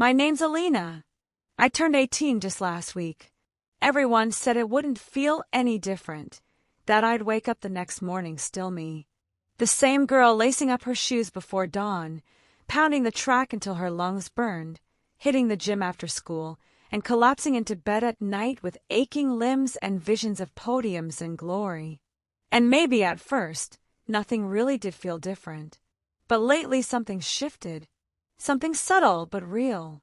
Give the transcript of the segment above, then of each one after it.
My name's Alina. I turned 18 just last week. Everyone said it wouldn't feel any different, that I'd wake up the next morning still me. The same girl lacing up her shoes before dawn, pounding the track until her lungs burned, hitting the gym after school, and collapsing into bed at night with aching limbs and visions of podiums and glory. And maybe at first, nothing really did feel different. But lately something shifted. Something subtle but real.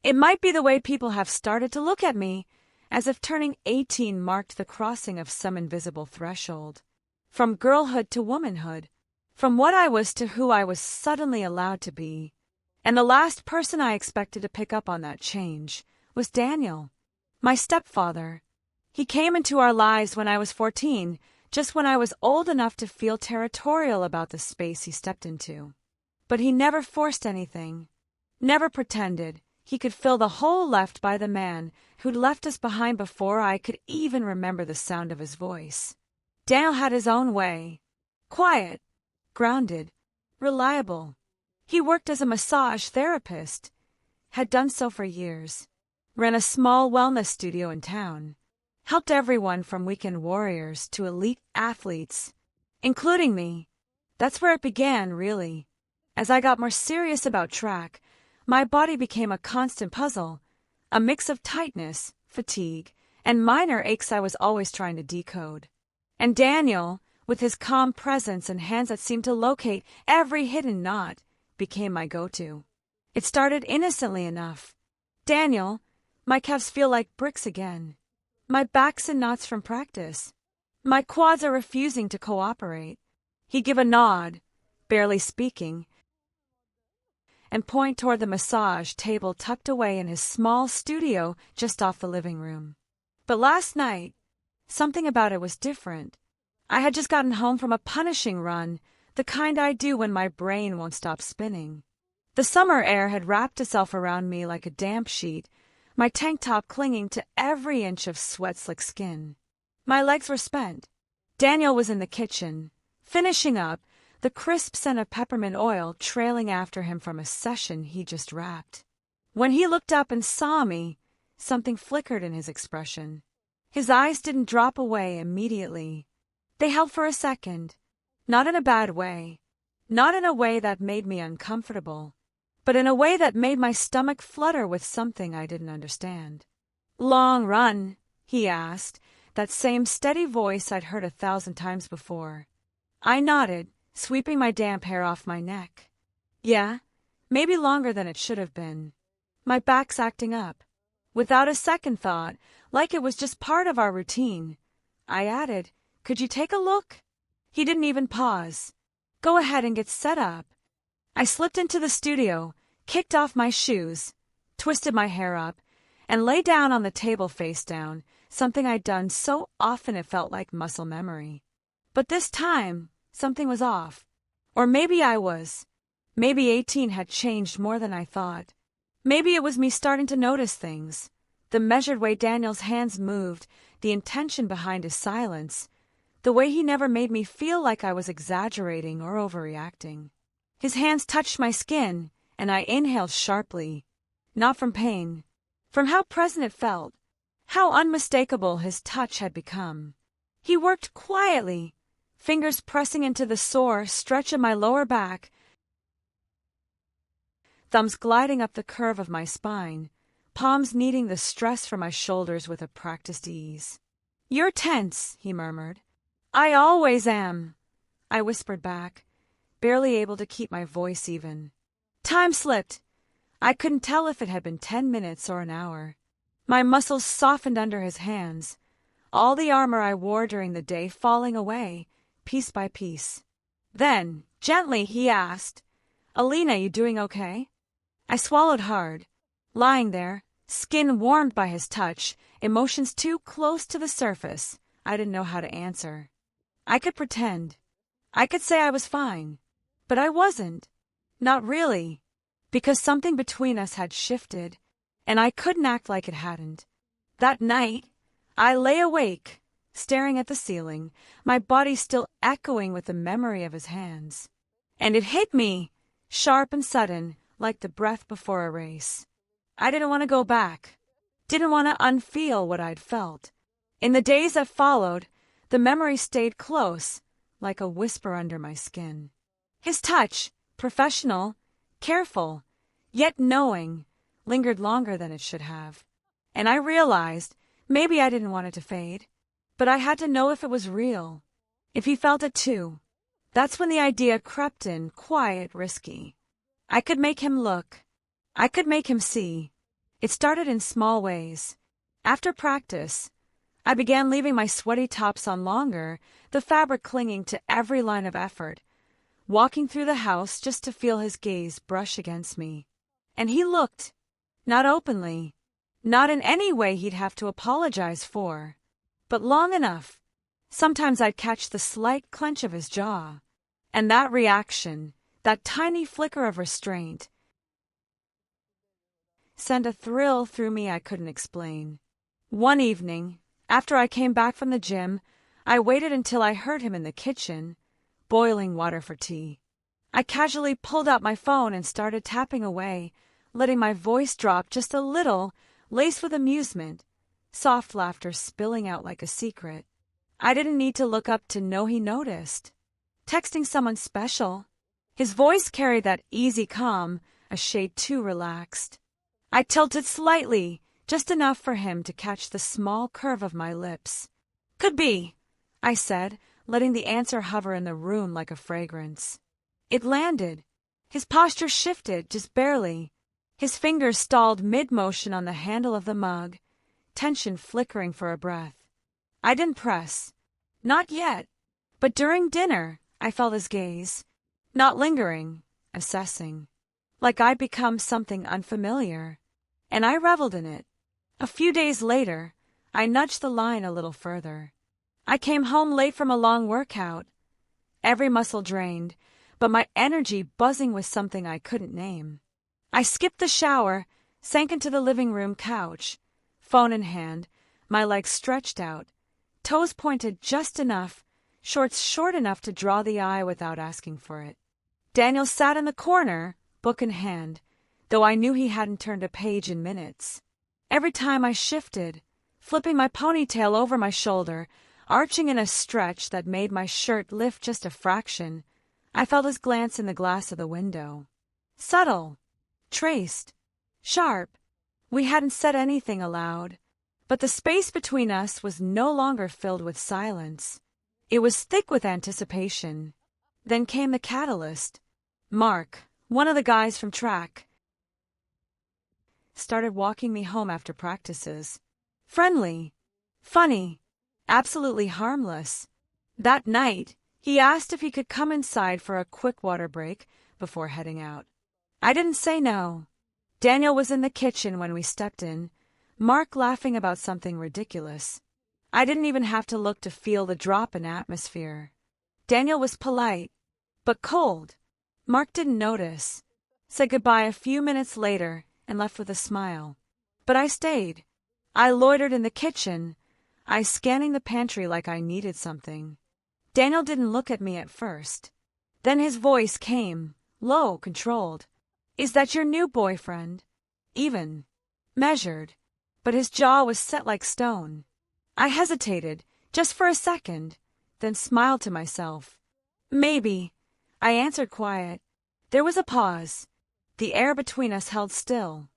It might be the way people have started to look at me, as if turning 18 marked the crossing of some invisible threshold. From girlhood to womanhood. From what I was to who I was suddenly allowed to be. And the last person I expected to pick up on that change was Daniel, my stepfather. He came into our lives when I was 14, just when I was old enough to feel territorial about the space he stepped into. But he never forced anything, never pretended he could fill the hole left by the man who'd left us behind before I could even remember the sound of his voice. Daniel had his own way, quiet, grounded, reliable. He worked as a massage therapist, had done so for years, ran a small wellness studio in town, helped everyone from weekend warriors to elite athletes, including me. That's where it began, really. As I got more serious about track, my body became a constant puzzle, a mix of tightness, fatigue, and minor aches I was always trying to decode. And Daniel, with his calm presence and hands that seemed to locate every hidden knot, became my go-to. It started innocently enough. Daniel, my calves feel like bricks again. My back's in knots from practice. My quads are refusing to cooperate. He'd give a nod, barely speaking, and point toward the massage table tucked away in his small studio just off the living room. But last night, something about it was different. I had just gotten home from a punishing run, the kind I do when my brain won't stop spinning. The summer air had wrapped itself around me like a damp sheet, my tank top clinging to every inch of sweat-slick skin. My legs were spent. Daniel was in the kitchen, finishing up, the crisp scent of peppermint oil trailing after him from a session he just wrapped. When he looked up and saw me, something flickered in his expression. His eyes didn't drop away immediately. They held for a second, not in a bad way, not in a way that made me uncomfortable, but in a way that made my stomach flutter with something I didn't understand. "Long run?" he asked, that same steady voice I'd heard 1,000 times before. I nodded, sweeping my damp hair off my neck. Yeah, maybe longer than it should have been. My back's acting up. Without a second thought, like it was just part of our routine, I added, "Could you take a look?" He didn't even pause. "Go ahead and get set up." I slipped into the studio, kicked off my shoes, twisted my hair up, and lay down on the table face down, something I'd done so often it felt like muscle memory. But this time, something was off. Or maybe I was. Maybe 18 had changed more than I thought. Maybe it was me starting to notice things. The measured way Daniel's hands moved, the intention behind his silence, the way he never made me feel like I was exaggerating or overreacting. His hands touched my skin, and I inhaled sharply. Not from pain, from how present it felt, how unmistakable his touch had become. He worked quietly, fingers pressing into the sore stretch of my lower back, thumbs gliding up the curve of my spine, palms kneading the stress from my shoulders with a practiced ease. "You're tense," he murmured. "I always am," I whispered back, barely able to keep my voice even. Time slipped. I couldn't tell if it had been 10 minutes or an hour. My muscles softened under his hands, all the armor I wore during the day falling away, piece by piece. Then, gently, he asked, "Alina, you doing okay?" I swallowed hard, lying there, skin warmed by his touch, emotions too close to the surface. I didn't know how to answer. I could pretend. I could say I was fine. But I wasn't. Not really. Because something between us had shifted, and I couldn't act like it hadn't. That night, I lay awake, staring at the ceiling, my body still echoing with the memory of his hands. And it hit me, sharp and sudden, like the breath before a race. I didn't want to go back. Didn't want to unfeel what I'd felt. In the days that followed, the memory stayed close, like a whisper under my skin. His touch, professional, careful, yet knowing, lingered longer than it should have. And I realized maybe I didn't want it to fade, but I had to know if it was real, if he felt it too. That's when the idea crept in, quiet, risky. I could make him look. I could make him see. It started in small ways. After practice, I began leaving my sweaty tops on longer, the fabric clinging to every line of effort, walking through the house just to feel his gaze brush against me. And he looked. Not openly. Not in any way he'd have to apologize for. But long enough. Sometimes I'd catch the slight clench of his jaw. And that reaction, that tiny flicker of restraint, sent a thrill through me I couldn't explain. One evening, after I came back from the gym, I waited until I heard him in the kitchen, boiling water for tea. I casually pulled out my phone and started tapping away, letting my voice drop just a little, laced with amusement, soft laughter spilling out like a secret. I didn't need to look up to know he noticed. Texting someone special. His voice carried that easy calm, a shade too relaxed. I tilted slightly, just enough for him to catch the small curve of my lips. Could be, I said, letting the answer hover in the room like a fragrance. It landed. His posture shifted, just barely. His fingers stalled mid-motion on the handle of the mug, tension flickering for a breath. I didn't press. Not yet. But during dinner, I felt his gaze. Not lingering, assessing. Like I'd become something unfamiliar. And I reveled in it. A few days later, I nudged the line a little further. I came home late from a long workout. Every muscle drained, but my energy buzzing with something I couldn't name. I skipped the shower, sank into the living room couch, phone in hand, my legs stretched out, toes pointed just enough, shorts short enough to draw the eye without asking for it. Daniel sat in the corner, book in hand, though I knew he hadn't turned a page in minutes. Every time I shifted, flipping my ponytail over my shoulder, arching in a stretch that made my shirt lift just a fraction, I felt his glance in the glass of the window. Subtle, traced, sharp. We hadn't said anything aloud, but the space between us was no longer filled with silence. It was thick with anticipation. Then came the catalyst. Mark, one of the guys from track, started walking me home after practices. Friendly, funny, absolutely harmless. That night, he asked if he could come inside for a quick water break before heading out. I didn't say no. Daniel was in the kitchen when we stepped in, Mark laughing about something ridiculous. I didn't even have to look to feel the drop in atmosphere. Daniel was polite, but cold. Mark didn't notice. Said goodbye a few minutes later and left with a smile. But I stayed. I loitered in the kitchen, I scanning the pantry like I needed something. Daniel didn't look at me at first. Then his voice came, low, controlled. Is that your new boyfriend? Even, measured, but his jaw was set like stone. I hesitated, just for a second, then smiled to myself. Maybe, I answered quiet. There was a pause. The air between us held still.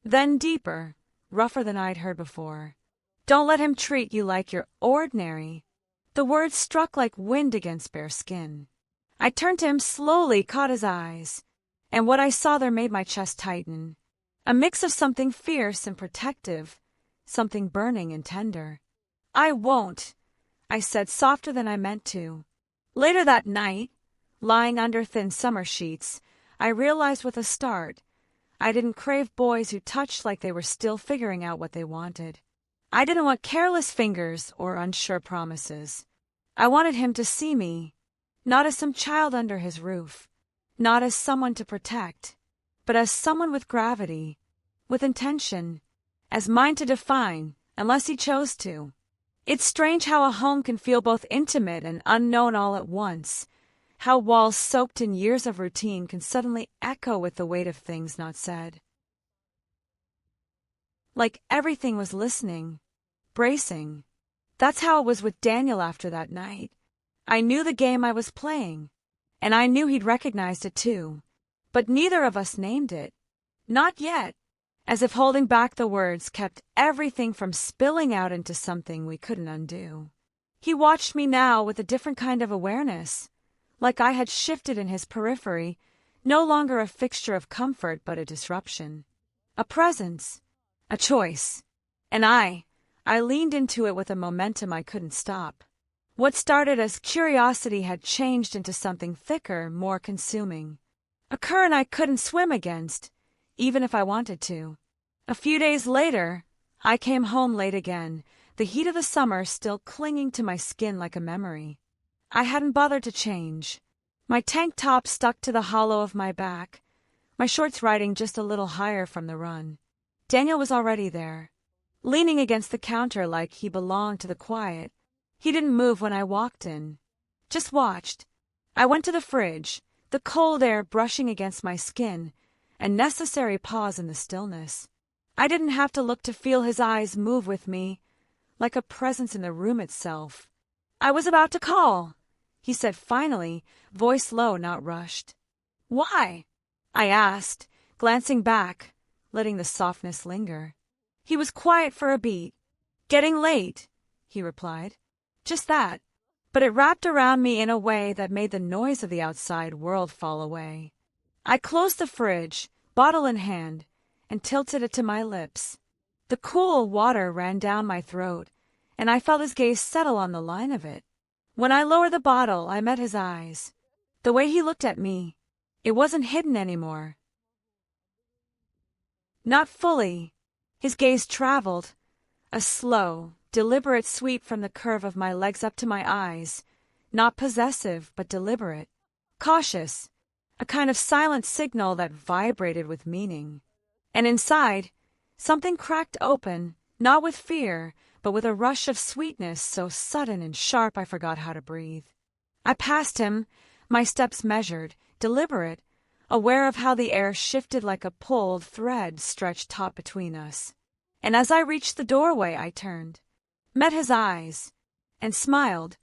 Then deeper, rougher than I'd heard before. Don't let him treat you like you're ordinary. The words struck like wind against bare skin. I turned to him slowly, caught his eyes, and what I saw there made my chest tighten. A mix of something fierce and protective, something burning and tender. I won't, I said softer than I meant to. Later that night, lying under thin summer sheets, I realized with a start, I didn't crave boys who touched like they were still figuring out what they wanted. I didn't want careless fingers or unsure promises. I wanted him to see me, not as some child under his roof, not as someone to protect, but as someone with gravity, with intention, as mine to define, unless he chose to. It's strange how a home can feel both intimate and unknown all at once, how walls soaked in years of routine can suddenly echo with the weight of things not said. like everything was listening, bracing. That's how it was with Daniel after that night. I knew the game I was playing, and I knew he'd recognized it too. But neither of us named it. Not yet. As if holding back the words kept everything from spilling out into something we couldn't undo. He watched me now with a different kind of awareness, like I had shifted in his periphery, no longer a fixture of comfort but a disruption. A presence. A choice. And I leaned into it with a momentum I couldn't stop. What started as curiosity had changed into something thicker, more consuming. A current I couldn't swim against, even if I wanted to. A few days later, I came home late again, the heat of the summer still clinging to my skin like a memory. I hadn't bothered to change. My tank top stuck to the hollow of my back, my shorts riding just a little higher from the run. Daniel was already there, leaning against the counter like he belonged to the quiet. He didn't move when I walked in, just watched. I went to the fridge, the cold air brushing against my skin, a necessary pause in the stillness. I didn't have to look to feel his eyes move with me, like a presence in the room itself. "I was about to call," he said finally, voice low, not rushed. "Why?" I asked, glancing back, letting the softness linger. He was quiet for a beat. "Getting late," he replied. Just that, but it wrapped around me in a way that made the noise of the outside world fall away. I closed the fridge, bottle in hand, and tilted it to my lips. The cool water ran down my throat, and I felt his gaze settle on the line of it. When I lowered the bottle, I met his eyes. The way he looked at me, it wasn't hidden anymore. Not fully. His gaze traveled, a slow, deliberate sweep from the curve of my legs up to my eyes, not possessive but deliberate, cautious, a kind of silent signal that vibrated with meaning. And inside, something cracked open, not with fear, but with a rush of sweetness so sudden and sharp I forgot how to breathe. I passed him, my steps measured, deliberate, aware of how the air shifted like a pulled thread stretched taut between us. And as I reached the doorway, I turned, met his eyes, and smiled,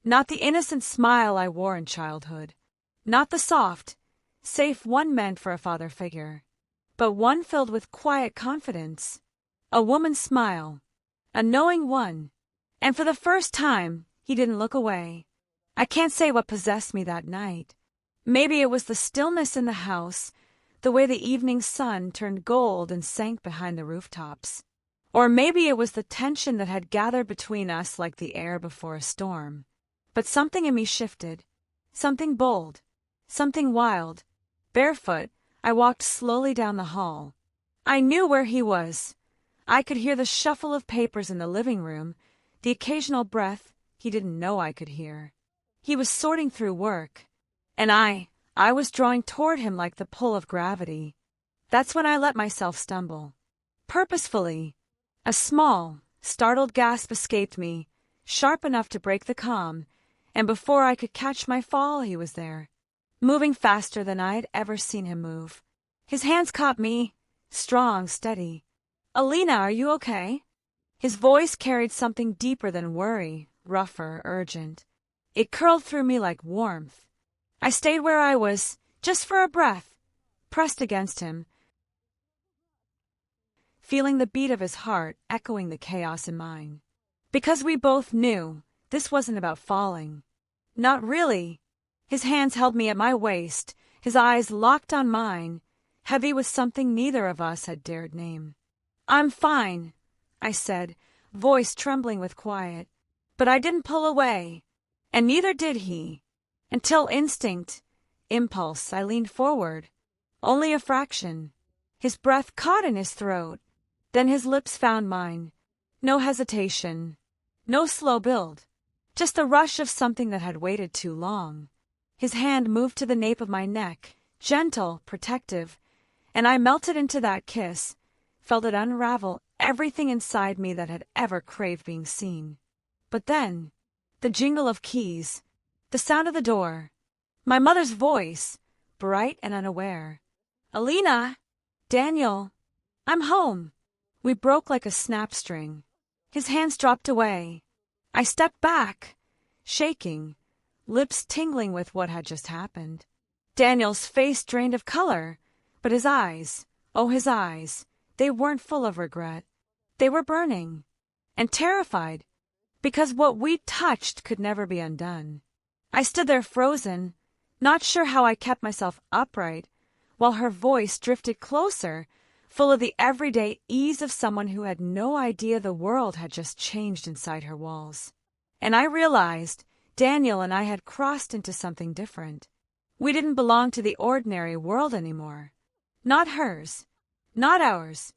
not the innocent smile I wore in childhood, not the soft, safe one meant for a father figure, but one filled with quiet confidence, a woman's smile, a knowing one, and for the first time, he didn't look away. I can't say what possessed me that night. Maybe it was the stillness in the house, the way the evening sun turned gold and sank behind the rooftops. Or maybe it was the tension that had gathered between us like the air before a storm. But something in me shifted, something bold, something wild. Barefoot, I walked slowly down the hall. I knew where he was. I could hear the shuffle of papers in the living room, the occasional breath he didn't know I could hear. He was sorting through work, and I was drawing toward him like the pull of gravity. That's when I let myself stumble. Purposefully. A small, startled gasp escaped me, sharp enough to break the calm, and before I could catch my fall, he was there, moving faster than I had ever seen him move. His hands caught me, strong, steady. "Alina, are you okay?" His voice carried something deeper than worry, rougher, urgent. It curled through me like warmth. I stayed where I was, just for a breath, pressed against him, feeling the beat of his heart echoing the chaos in mine. Because we both knew this wasn't about falling. Not really. His hands held me at my waist, his eyes locked on mine, heavy with something neither of us had dared name. "I'm fine," I said, voice trembling with quiet. But I didn't pull away, and neither did he. Until instinct, impulse, I leaned forward. Only a fraction. His breath caught in his throat. Then his lips found mine. No hesitation. No slow build. Just the rush of something that had waited too long. His hand moved to the nape of my neck, gentle, protective, and I melted into that kiss, felt it unravel everything inside me that had ever craved being seen. But then, the jingle of keys, the sound of the door, my mother's voice, bright and unaware. "Alina! Daniel! I'm home!" We broke like a snap string. His hands dropped away. I stepped back, shaking, lips tingling with what had just happened. Daniel's face drained of color, but his eyes, oh his eyes, they weren't full of regret. They were burning and terrified, because what we'd touched could never be undone. I stood there frozen, not sure how I kept myself upright, while her voice drifted closer, full of the everyday ease of someone who had no idea the world had just changed inside her walls. And I realized Daniel and I had crossed into something different. We didn't belong to the ordinary world anymore. Not hers. Not ours.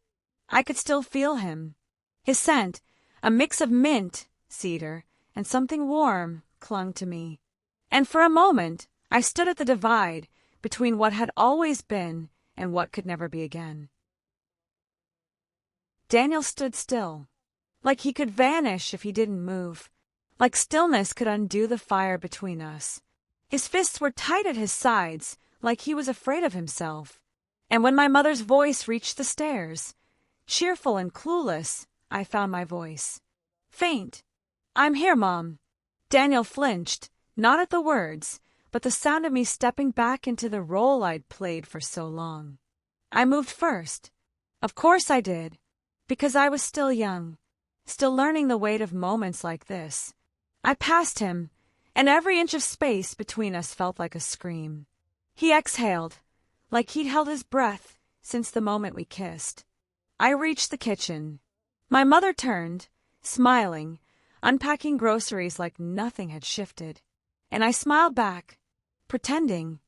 I could still feel him. His scent, a mix of mint, cedar, and something warm, clung to me. And for a moment, I stood at the divide between what had always been and what could never be again. Daniel stood still, like he could vanish if he didn't move, like stillness could undo the fire between us. His fists were tight at his sides, like he was afraid of himself. And when my mother's voice reached the stairs, cheerful and clueless, I found my voice. Faint. "I'm here, Mom." Daniel flinched, not at the words, but the sound of me stepping back into the role I'd played for so long. I moved first. Of course I did, because I was still young, still learning the weight of moments like this. I passed him, and every inch of space between us felt like a scream. He exhaled, like he'd held his breath since the moment we kissed. I reached the kitchen. My mother turned, smiling, unpacking groceries like nothing had shifted. And I smiled back, pretending,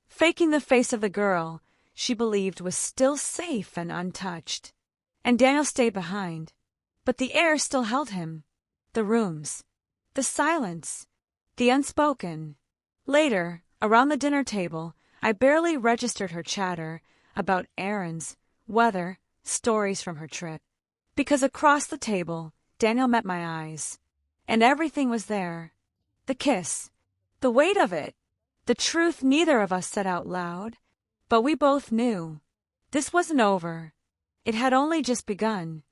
faking the face of the girl she believed was still safe and untouched. And Daniel stayed behind. But the air still held him. The rooms. The silence. The unspoken. Later, around the dinner table, I barely registered her chatter about errands, weather, stories from her trip. Because across the table, Daniel met my eyes. And everything was there. The kiss. The weight of it. The truth neither of us said out loud. But we both knew. This wasn't over. It had only just begun.